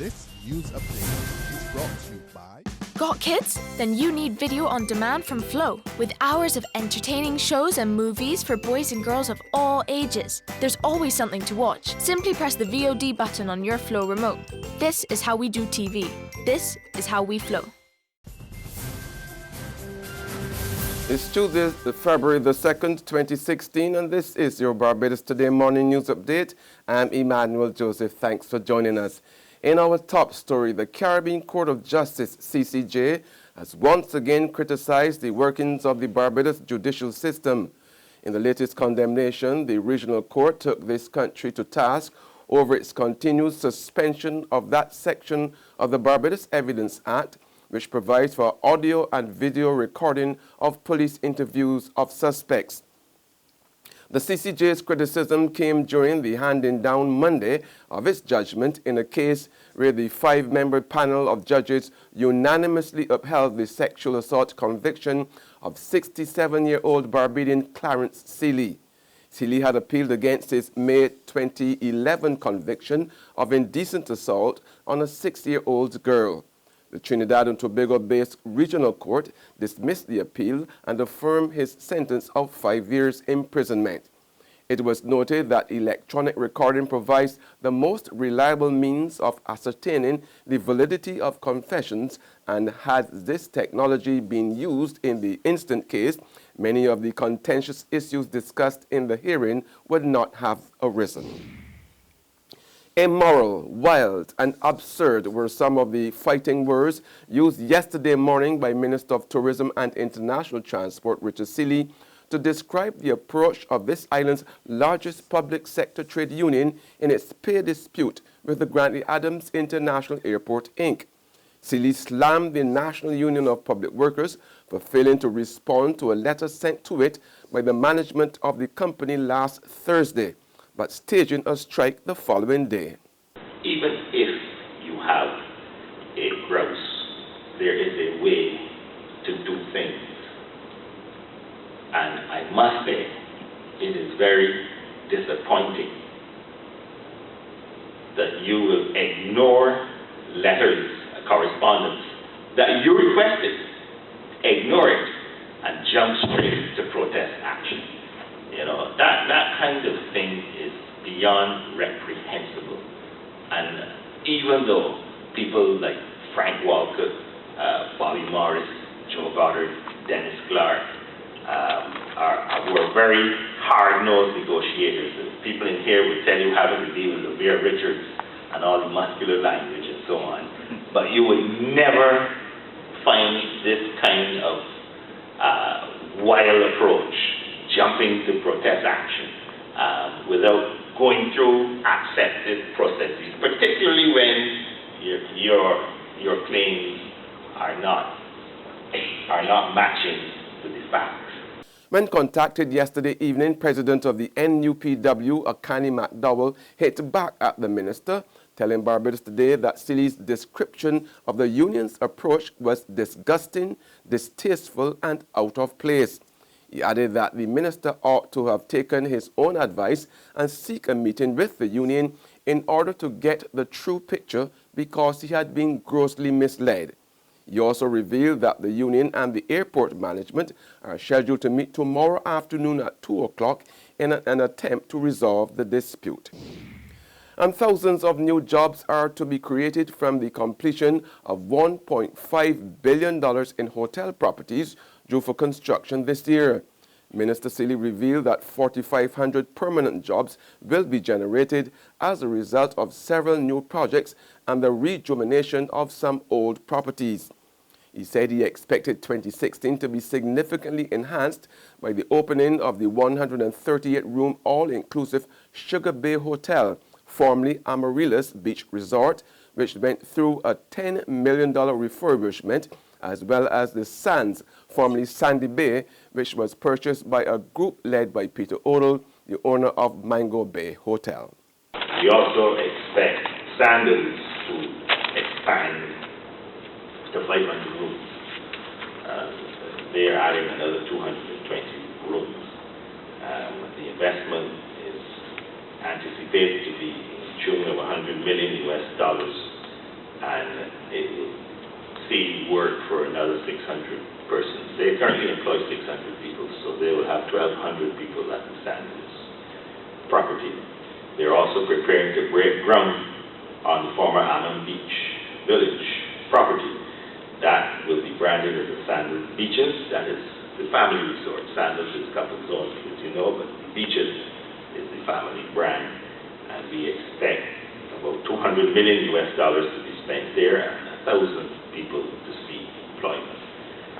This news update is brought to you by... Got kids? Then you need video on demand from Flow, with hours of entertaining shows and movies for boys and girls of all ages. There's always something to watch. Simply press the VOD button on your Flow remote. This is how we do TV. This is how we Flow. It's Tuesday, February the 2nd, 2016, and this is your Barbados Today morning news update. I'm Emmanuel Joseph. Thanks for joining us. In our top story, the Caribbean Court of Justice, CCJ, has once again criticized the workings of the Barbados judicial system. In the latest condemnation, the regional court took this country to task over its continued suspension of that section of the Barbados Evidence Act, which provides for audio and video recording of police interviews of suspects. The CCJ's criticism came during the handing down Monday of its judgment in a case where the 5-member panel of judges unanimously upheld the sexual assault conviction of 67-year-old Barbadian Clarence Seeley. Seeley had appealed against his May 2011 conviction of indecent assault on a 6-year-old girl. The Trinidad and Tobago-based regional court dismissed the appeal and affirmed his sentence of 5 years imprisonment. It was noted that electronic recording provides the most reliable means of ascertaining the validity of confessions, and had this technology been used in the instant case, many of the contentious issues discussed in the hearing would not have arisen. Immoral, wild, and absurd were some of the fighting words used yesterday morning by Minister of Tourism and International Transport, Richard Seeley, to describe the approach of this island's largest public sector trade union in its pay dispute with the Grantley Adams International Airport, Inc. Seeley slammed the National Union of Public Workers for failing to respond to a letter sent to it by the management of the company last Thursday, but staging a strike the following day. Even if you have a grouse, there is a way to do things. And I must say, it is very disappointing that you will ignore letters, correspondence that you requested, ignore it, and jump straight to protest action. You know, that kind of thing is beyond reprehensible. And even though people like Frank Walker, Bobby Morris, Joe Goddard, Dennis Clark were very hard-nosed negotiators. People in here would tell you having to deal with LaVere Richards and all the muscular language and so on. But you would never find this kind of wild approach, jumping to protest action without going through accepted processes, particularly when your claims are not matching with the facts. When contacted yesterday evening, President of the NUPW, Akani McDowell, hit back at the minister, telling Barbados Today that Seeley's description of the union's approach was disgusting, distasteful, and out of place. He added that the minister ought to have taken his own advice and seek a meeting with the union in order to get the true picture, because he had been grossly misled. He also revealed that the union and the airport management are scheduled to meet tomorrow afternoon at 2 o'clock in an attempt to resolve the dispute. And thousands of new jobs are to be created from the completion of $1.5 billion in hotel properties due for construction this year. Minister Seeley revealed that 4,500 permanent jobs will be generated as a result of several new projects and the rejuvenation of some old properties. He said he expected 2016 to be significantly enhanced by the opening of the 138-room all-inclusive Sugar Bay Hotel, formerly Amaryllis Beach Resort, which went through a $10 million refurbishment, as well as the Sands, formerly Sandy Bay, which was purchased by a group led by Peter Odell, the owner of Mango Bay Hotel. We also expect Sandals to expand to 500 rooms. They are adding another 220 rooms. The investment is anticipated to be in the tune of $100 million US. work for another 600 persons. They currently employ 600 people, so they will have 1,200 people that will stand this property. They're also preparing to break ground on the former Ammon Beach Village property. That will be branded as the Sandals Beaches. That is the family resort. Sandals is couples only, as you know, but the Beaches is the family brand. And we expect about $200 million to be spent there and 1,000 people to seek employment.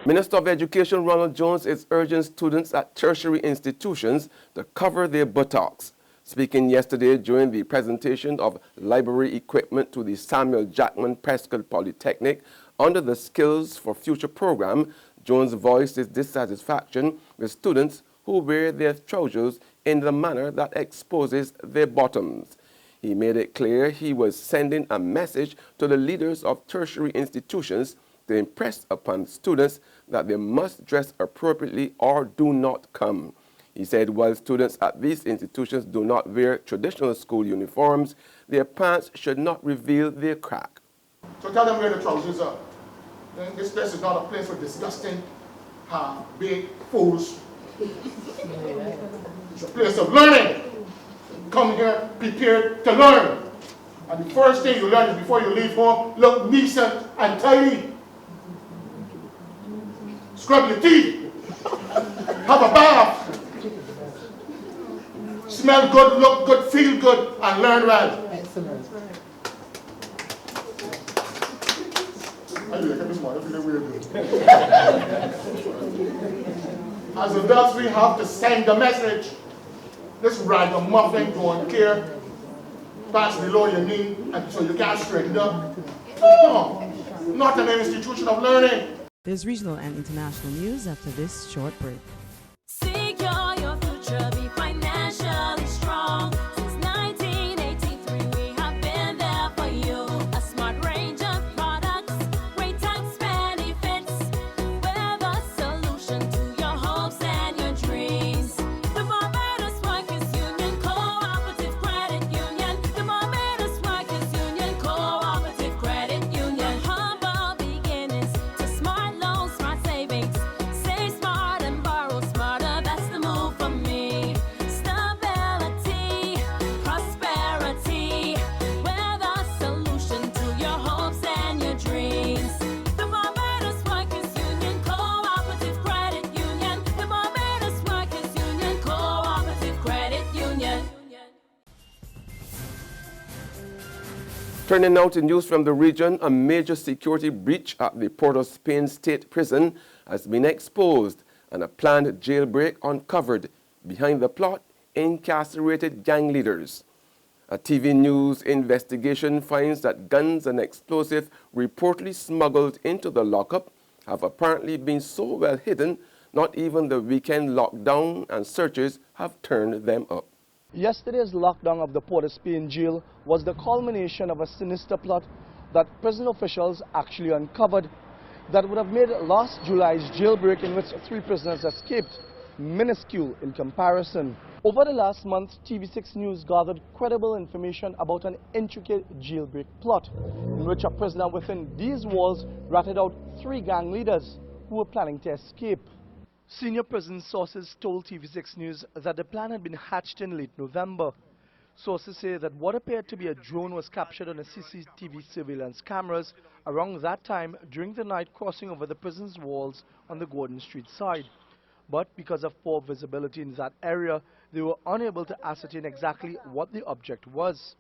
Minister of Education Ronald Jones is urging students at tertiary institutions to cover their buttocks. Speaking yesterday during the presentation of library equipment to the Samuel Jackman Prescott Polytechnic under the Skills for Future program, Jones voiced his dissatisfaction with students who wear their trousers in the manner that exposes their bottoms. He made it clear he was sending a message to the leaders of tertiary institutions to impress upon students that they must dress appropriately or do not come. He said while students at these institutions do not wear traditional school uniforms, their pants should not reveal their crack. So tell them where the trousers are. This place is not a place for disgusting, big fools. It's a place of learning. Come here prepared to learn. And the first thing you learn is before you leave home, look decent and tidy. Scrub your teeth. Have a bath. Smell good, look good, feel good, and learn well. Excellent. As adults, we have to send the message. This ragamuffin don't care. Pass below your knee, and so you can't straighten up. No, not an institution of learning. There's regional and international news after this short break. Secure your future, be financially strong. Since 1983, we have been there for you. A smart range of products, great tax benefits. We're the solution to your hopes and your dreams. The Barbados Workers Union Cooperative Credit Union. The Barbados Workers Union Cooperative Credit Union. Humble beginnings to smart loans, smart savings. Save smart and borrow smarter. That's the move for me. Stability, prosperity. We're the solution to your hopes and your dreams. The Barbados Workers Union Cooperative Credit Union. The Barbados Workers Union Cooperative Credit Union. Turning now to news from the region, a major security breach at the Port of Spain State Prison has been exposed and a planned jailbreak uncovered. Behind the plot, incarcerated gang leaders. A TV news investigation finds that guns and explosives reportedly smuggled into the lockup have apparently been so well hidden, not even the weekend lockdown and searches have turned them up. Yesterday's lockdown of the Port of Spain jail was the culmination of a sinister plot that prison officials actually uncovered that would have made last July's jailbreak, in which 3 prisoners escaped, minuscule in comparison. Over the last month, TV6 News gathered credible information about an intricate jailbreak plot in which a prisoner within these walls ratted out 3 gang leaders who were planning to escape. Senior prison sources told TV6 News that the plan had been hatched in late November. Sources say that what appeared to be a drone was captured on a CCTV surveillance cameras around that time during the night crossing over the prison's walls on the Gordon Street side. But because of poor visibility in that area, they were unable to ascertain exactly what the object was.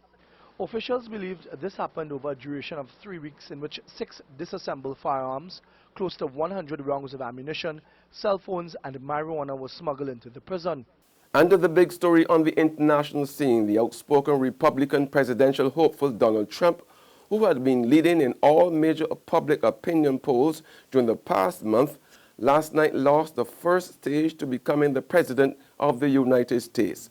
Officials believed this happened over a duration of 3 weeks, in which 6 disassembled firearms, close to 100 rounds of ammunition, cell phones and marijuana were smuggled into the prison. Under the big story on the international scene, the outspoken Republican presidential hopeful Donald Trump, who had been leading in all major public opinion polls during the past month, last night lost the first stage to becoming the president of the United States.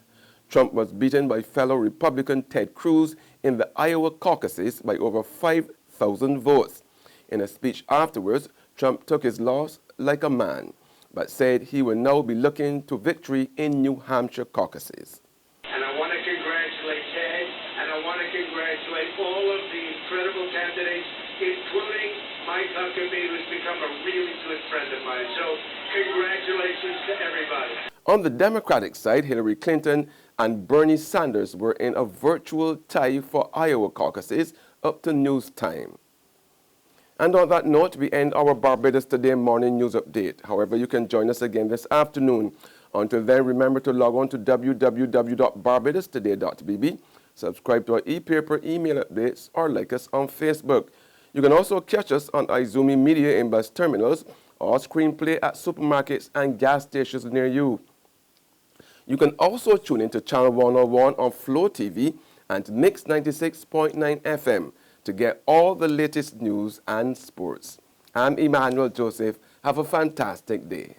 Trump was beaten by fellow Republican Ted Cruz in the Iowa caucuses by over 5,000 votes. In a speech afterwards, Trump took his loss like a man, but said he will now be looking to victory in New Hampshire caucuses. And I want to congratulate Ted, and I want to congratulate all of the incredible candidates, including Mike Huckabee, who's become a really good friend of mine. So congratulations to everybody. On the Democratic side, Hillary Clinton and Bernie Sanders were in a virtual tie for Iowa caucuses up to news time. And on that note, we end our Barbados Today morning news update. However, you can join us again this afternoon. Until then, remember to log on to www.barbadostoday.bb, subscribe to our e-paper email updates, or like us on Facebook. You can also catch us on Izumi Media in bus terminals or screenplay at supermarkets and gas stations near you. You can also tune into Channel 101 on Flow TV and Mix 96.9 FM to get all the latest news and sports. I'm Emmanuel Joseph. Have a fantastic day.